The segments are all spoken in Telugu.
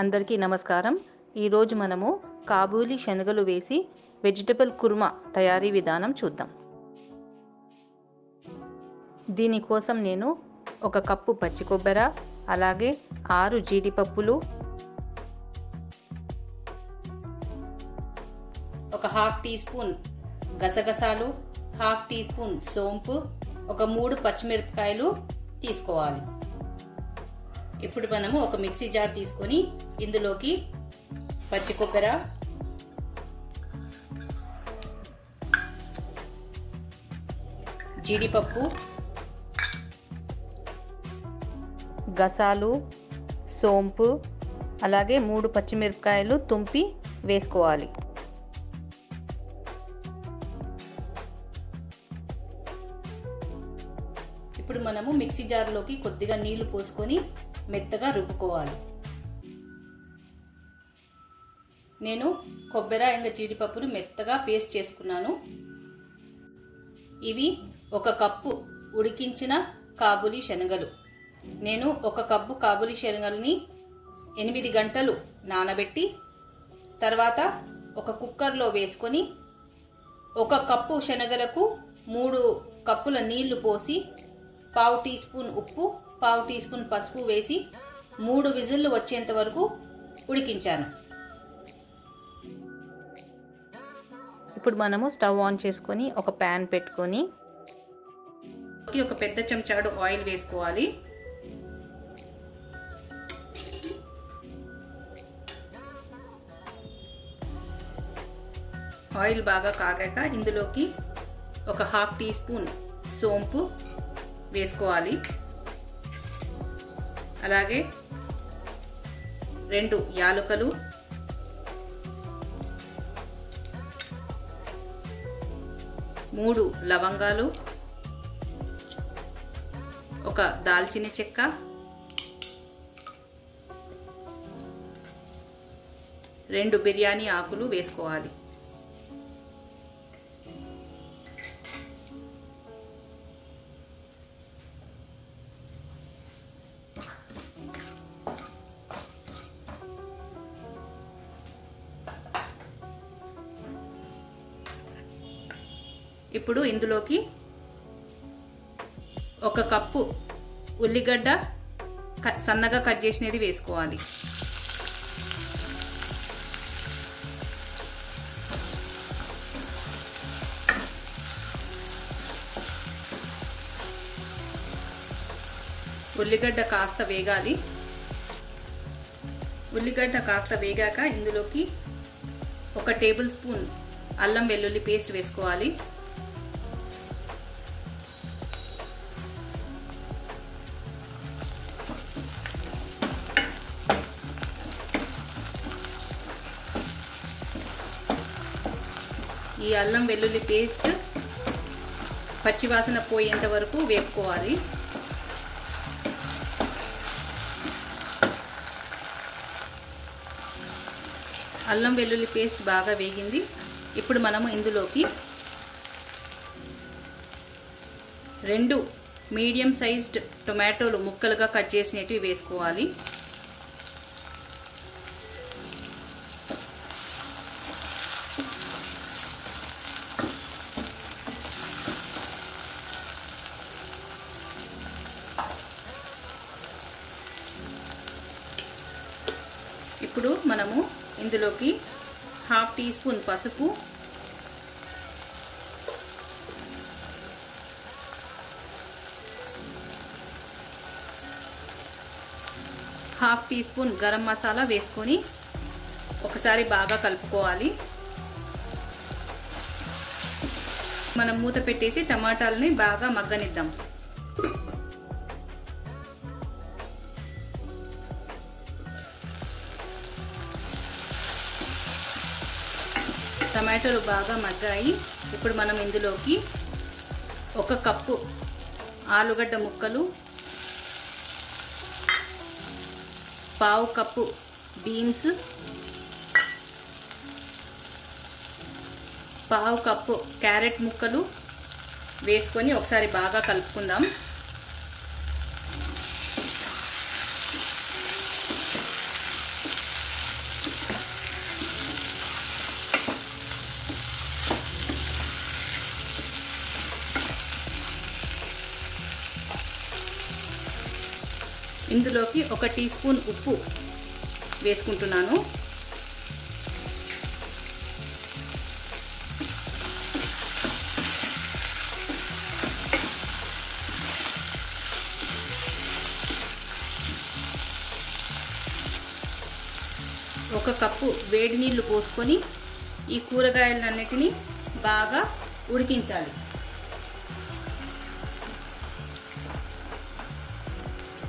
అందరికీ నమస్కారం. ఈరోజు మనము కాబూలీ శనగలు వేసి వెజిటబుల్ కుర్మా తయారీ విధానం చూద్దాం. దీనికోసం నేను 1 కప్పు పచ్చి కొబ్బర, అలాగే 6 జీడిపప్పులు, ఒక హాఫ్ టీ స్పూన్ గసగసాలు, హాఫ్ టీ స్పూన్ సోంపు, ఒక 3 పచ్చిమిరపకాయలు తీసుకోవాలి. ఇప్పుడు మనము ఒక మిక్సీ జార్ తీసుకొని ఇందులోకి పచ్చి కొబ్బర, జీడిపప్పు, గసాలు, సోంపు, అలాగే 3 పచ్చిమిరపకాయలు తుంపి వేసుకోవాలి. ఇప్పుడు మనము మిక్సీ జార్లోకి కొద్దిగా నీళ్లు పోసుకొని మెత్తగా రుబ్బుకోవాలి. నేను కొబ్బరి ఇంకా జీడిపప్పును మెత్తగా పేస్ట్ చేసుకున్నాను. ఇవి 1 కప్పు ఉడికించిన కాబూలీ శనగలు. నేను 1 కప్పు కాబూలీ శనగల్ని 8 గంటలు నానబెట్టి తర్వాత ఒక కుక్కర్లో వేసుకొని 1 కప్పు శనగలకు 3 కప్పుల నీళ్లు పోసి పావు టీ స్పూన్ ఉప్పు, పావు టీ స్పూన్ పసుపు వేసి 3 విజిల్లు వచ్చేంత వరకు ఉడికించాను. ఇప్పుడు మనము స్టవ్ ఆన్ చేసుకొని ఒక ప్యాన్ పెట్టుకొని ఒక పెద్ద చెంచాడు ఆయిల్ వేసుకోవాలి. ఆయిల్ బాగా కాగాక ఇందులోకి ఒక హాఫ్ టీ స్పూన్ సోంపు వేసుకోవాలి. అలాగే 2 యాలకులు, 3 లవంగాలు, ఒక దాల్చిన చెక్క, 2 బిర్యానీ ఆకులు వేసుకోవాలి. ఇప్పుడు ఇందులోకి 1 కప్పు ఉల్లిగడ్డ సన్నగా కట్ చేసినది వేసుకోవాలి. ఉల్లిగడ్డ కాస్త వేగాలి. ఉల్లిగడ్డ కాస్త వేగాక ఇందులోకి 1 టేబుల్ స్పూన్ అల్లం వెల్లుల్లి పేస్ట్ వేసుకోవాలి. ఈ అల్లం వెల్లుల్లి పేస్ట్ పచ్చివాసన పోయేంత వరకు వేపుకోవాలి. అల్లం వెల్లుల్లి పేస్ట్ బాగా వేగింది. ఇప్పుడు మనము ఇందులోకి 2 మీడియం సైజ్డ్ టొమాటోలు ముక్కలుగా కట్ చేసినవి వేసుకోవాలి. ఇప్పుడు మనము ఇందులోకి హాఫ్ టీ స్పూన్ పసుపు, half teaspoon garam masala వేసుకొని ఒకసారి బాగా కలుపుకోవాలి. మనం మూత పెట్టేసి టమాటాలని బాగా మగ్గనిద్దాం. టమాటాలు బాగా మగ్గాయి. ఇప్పుడు మనం ఇందులోకి 1 కప్పు ఆలుగడ్డ ముక్కలు, పావు కప్పు బీన్స్, పావు కప్పు క్యారెట్ ముక్కలు వేసుకొని ఒకసారి బాగా కలుపుకుందాం. ఇందులోకి 1 టీ స్పూన్ ఉప్పు వేసుకుంటున్నాను. ఒక కప్పు వేడి నీళ్లు పోసుకొని ఈ కూరగాయలన్నిటిని బాగా ఉడికించాలి.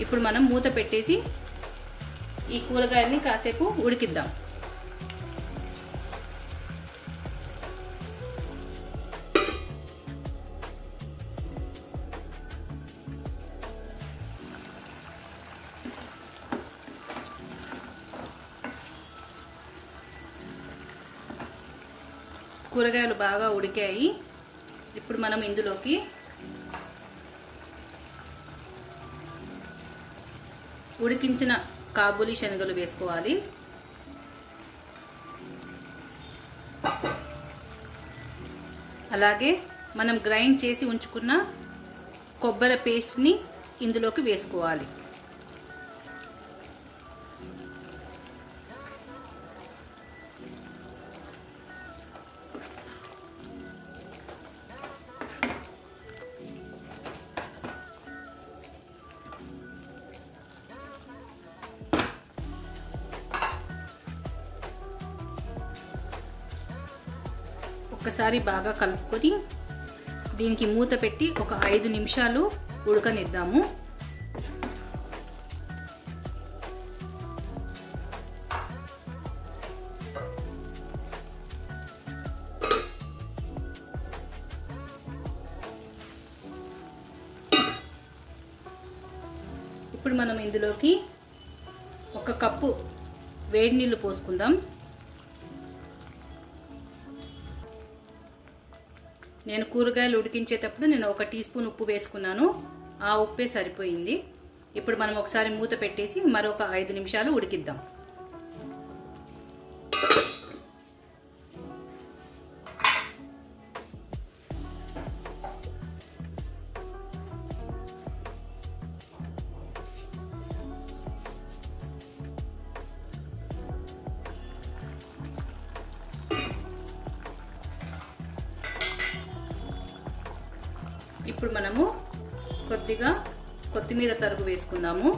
ఇప్పుడు మనం మూత పెట్టేసి ఈ కూరగాయల్ని కాసేపు ఉడికిద్దాం. కూరగాయలు బాగా ఉడికాయి. ఇప్పుడు మనం ఇందులోకి ఉడికించిన కాబూలీ శనగలు వేసుకోవాలి. అలాగే మనం గ్రైండ్ చేసి ఉంచుకున్న కొబ్బరి పేస్ట్ని ఇందులోకి వేసుకోవాలి. ఒక్కసారి బాగా కలుపుకొని దీనికి మూత పెట్టి ఒక 5 నిమిషాలు ఉడకనిద్దాము. ఇప్పుడు మనం ఇందులోకి 1 కప్పు వేడి నీళ్లు పోసుకుందాం. నేను కూరగాయలు ఉడికించేటప్పుడు 1 టీ స్పూన్ ఉప్పు వేసుకున్నాను. ఆ ఉప్పే సరిపోయింది. ఇప్పుడు మనం ఒకసారి మూత పెట్టేసి మరొక 5 నిమిషాలు ఉడికిద్దాం. ఇప్పుడు మనము కొద్దిగా కొత్తిమీర తరుగు వేసుకుందాము.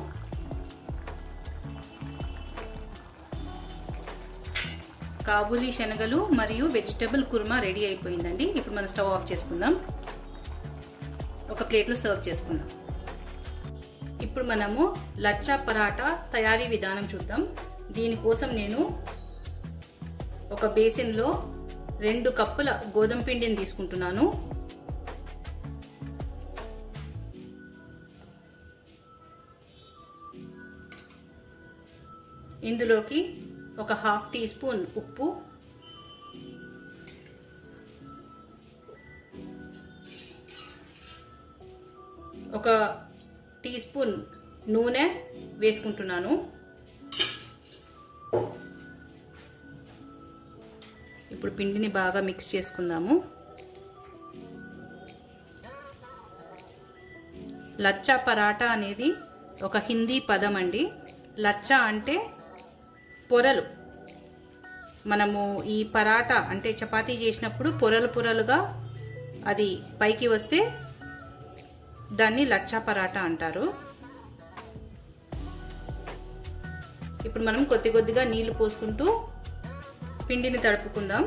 కాబూలీ శనగలు మరియు వెజిటబుల్ కుర్మా రెడీ అయిపోయిందండి. ఇప్పుడు మనం స్టవ్ ఆఫ్ చేసుకుందాం. ఒక ప్లేట్లో సర్వ్ చేసుకుందాం. ఇప్పుడు మనము లచ్చా పరాటా తయారీ విధానం చూద్దాం. దీనికోసం నేను ఒక బేసిన్లో 2 కప్పుల గోధుమ పిండిని తీసుకుంటున్నాను. ఇందులోకి ఒక 1/2 టీ స్పూన్ ఉప్పు, ఒక టీ స్పూన్ నూనె వేసుకుంటున్నాను. ఇప్పుడు పిండిని బాగా మిక్స్ చేసుకుందాము. లచ్చా పరాటా అనేది ఒక హిందీ పదం అండి. లచ్చా అంటే పొరలు. మనము ఈ పరాటా అంటే చపాతీ చేసినప్పుడు పొరలు పొరలుగా అది పైకి వస్తే దాన్ని లచ్చా పరాటా అంటారు. ఇప్పుడు మనం కొద్ది కొద్దిగా నీళ్లు పోసుకుంటూ పిండిని తడుపుకుందాం.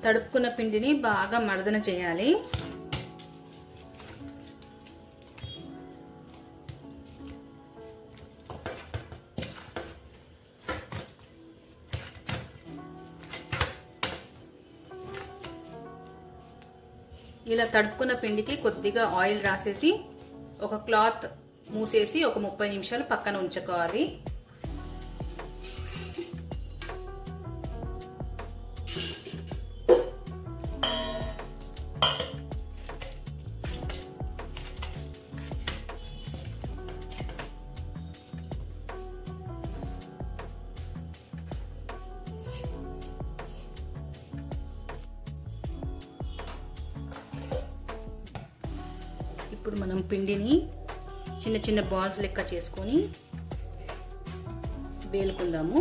తడుపుకున్న పిండిని బాగా మర్దన చేయాలి. ఇలా తడుపుకున్న పిండికి కొద్దిగా ఆయిల్ రాసేసి ఒక క్లాత్ మూసేసి ఒక 30 నిమిషాలు పక్కన ఉంచుకోవాలి. ఇప్పుడు మనం పిండిని చిన్న చిన్న బాల్స్ లెక్క చేసుకొని వేలుకుందాము.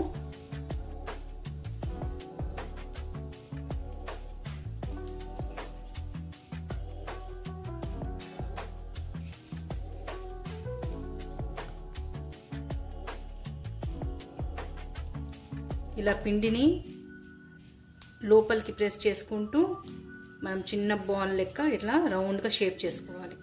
ఇలా పిండిని లోపలికి ప్రెస్ చేసుకుంటూ మనం చిన్న బాల్ లెక్క ఇట్లా రౌండ్గా షేప్ చేసుకోవాలి.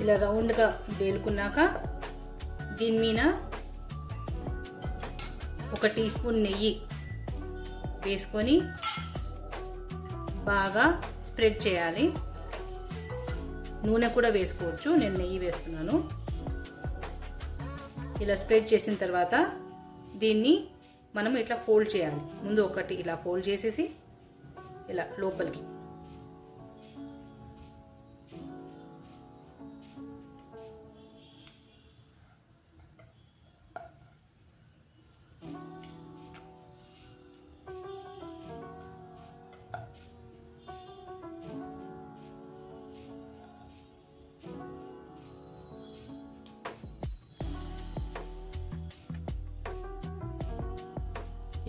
ఇలా రౌండ్గా వేలుకున్నాక దీని మీద 1 టీ స్పూన్ నెయ్యి వేసుకొని బాగా స్ప్రెడ్ చేయాలి. నూనె కూడా వేసుకోవచ్చు, నేను నెయ్యి వేస్తున్నాను. ఇలా స్ప్రెడ్ చేసిన తర్వాత దీన్ని మనం ఇట్లా ఫోల్డ్ చేయాలి. ముందు ఒకటి ఇలా ఫోల్డ్ చేసేసి ఇలా లోపలికి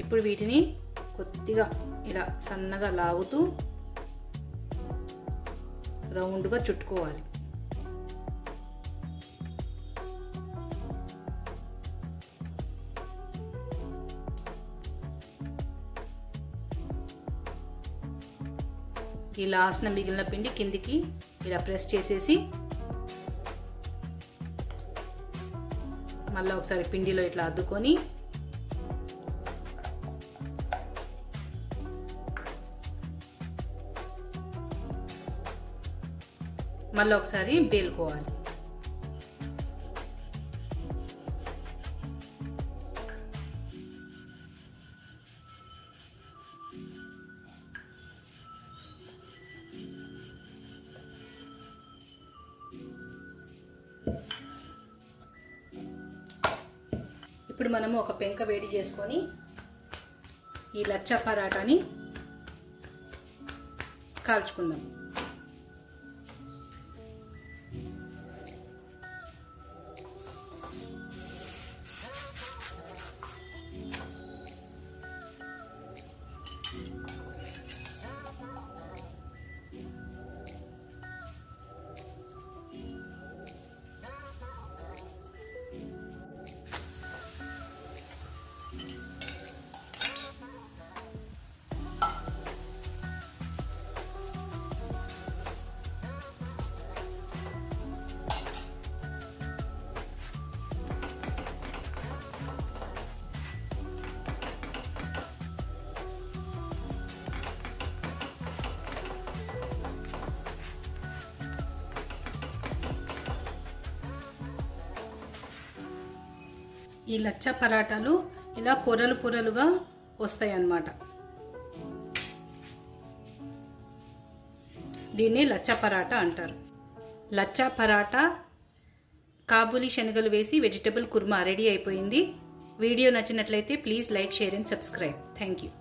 ఇప్పుడు వీటిని కొద్దిగా ఇలా సన్నగా లాగుతూ రౌండ్గా చుట్టుకోవాలి. ఈ లాస్ట్న మిగిలిన పిండి కిందికి ఇలా ప్రెస్ చేసేసి మళ్ళీ ఒకసారి పిండిలో ఇట్లా అద్దుకొని మళ్ళీ ఒకసారి వేలుకోవాలి. ఇప్పుడు మనము ఒక పెంక వేడి చేసుకొని ఈ లచ్చా పరాటాని కాల్చుకుందాం. ఈ లచ్చా పరాటాలు ఇలా పొరలు పొరలుగా వస్తాయి అన్నమాట. దీన్ని లచ్చా పరాటా అంటారు. లచ్చా పరాటా కాబూలీ శనగలు వేసి వెజిటబుల్ కుర్మా రెడీ అయిపోయింది. వీడియో నచ్చినట్లయితే please like, share and subscribe. Thank you.